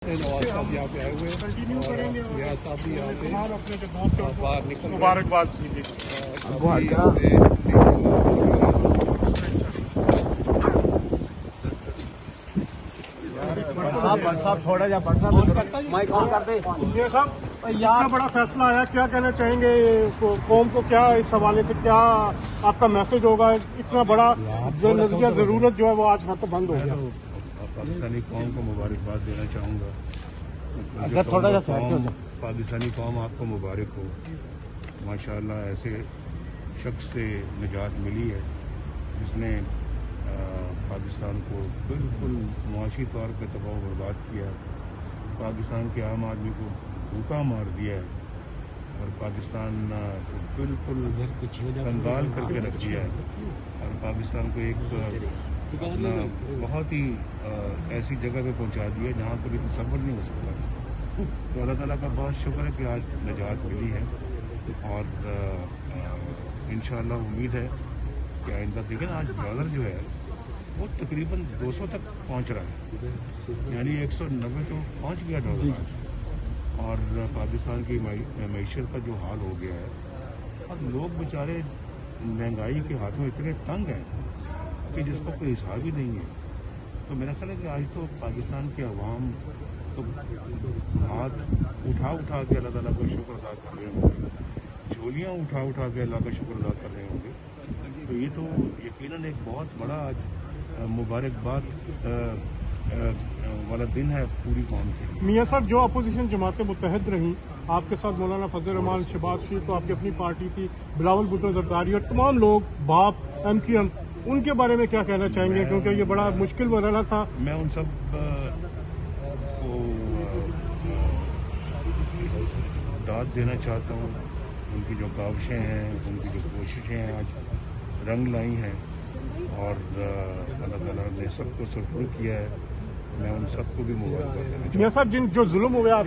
نواز صاحب یہاں پہ آئے ہوئے کنٹینیو کریں گے ریاض صاحب بھی یہاں پہ تمام اپنے جو دوست ہیں باہر نکل مبارکباد دیجیے. یہ صاحب اتنا بڑا فیصلہ آیا, کیا کہنا چاہیں گے قوم کو, کیا اس حوالے سے کیا آپ کا میسج ہوگا؟ اتنا بڑا جو نظریہ ضرورت جو ہے وہ آج خط بند ہو گیا. پاکستانی قوم کو مبارکباد دینا چاہوں گا. اگر تھوڑا سا پاکستانی قوم آپ کو مبارک ہو. ماشاءاللہ ایسے شخص سے نجات ملی ہے جس نے پاکستان کو بالکل معاشی طور پہ تباہ و برباد کیا ہے. پاکستان کے عام آدمی کو بھوکا مار دیا ہے اور پاکستان کو بالکل کنگال کر کے رکھ دیا ہے اور پاکستان کو ایک اپنا بہت ہی ایسی جگہ پہ پہنچا دیا جہاں پر تصور نہیں ہو سکتا. تو اللہ تعالیٰ کا بہت شکر ہے کہ آج نجات ملی ہے اور انشاءاللہ امید ہے کہ آئندہ دیکھیں آج ڈالر جو ہے وہ تقریباً 200 تک پہنچ رہا ہے, یعنی 190 تو پہنچ گیا ڈالر آج. اور پاکستان کی معیشت کا جو حال ہو گیا ہے اور لوگ بیچارے مہنگائی کے ہاتھوں اتنے تنگ ہیں کہ جس کا کوئی حساب ہی نہیں ہے. تو میرا خیال ہے کہ آج تو پاکستان کے عوام تو ہاتھ اٹھا کے اللہ تعالیٰ کا شکر ادا کر رہے ہوں گے, جھولیاں اٹھا کے اللہ کا شکر ادا کر رہے ہوں گے. تو یہ تو یقیناً ایک بہت بڑا آج مبارکباد والا دن ہے پوری قوم کے لیے. میاں صاحب, جو اپوزیشن جماعتیں متحد رہیں, آپ کے ساتھ مولانا فضل الرحمان, شہباز شریف تو آپ کی اپنی پارٹی تھی, بلاول بھٹو زرداری اور تمام لوگ باپ ایم کیو ایم, ان کے بارے میں کیا کہنا چاہیں گے؟ کیونکہ یہ بڑا مشکل مرحلہ تھا. میں ان سب کو داد دینا چاہتا ہوں. ان کی جو کاوشیں ہیں, ان کی جو کوششیں ہیں آج رنگ لائی ہیں اور اللہ تعالیٰ نے سب کو سرخرو کیا ہے. میں ان سب کو بھی مبارکباد دینا چاہتا ہوں. میاں صاحب, جو ظلم ہوا آپ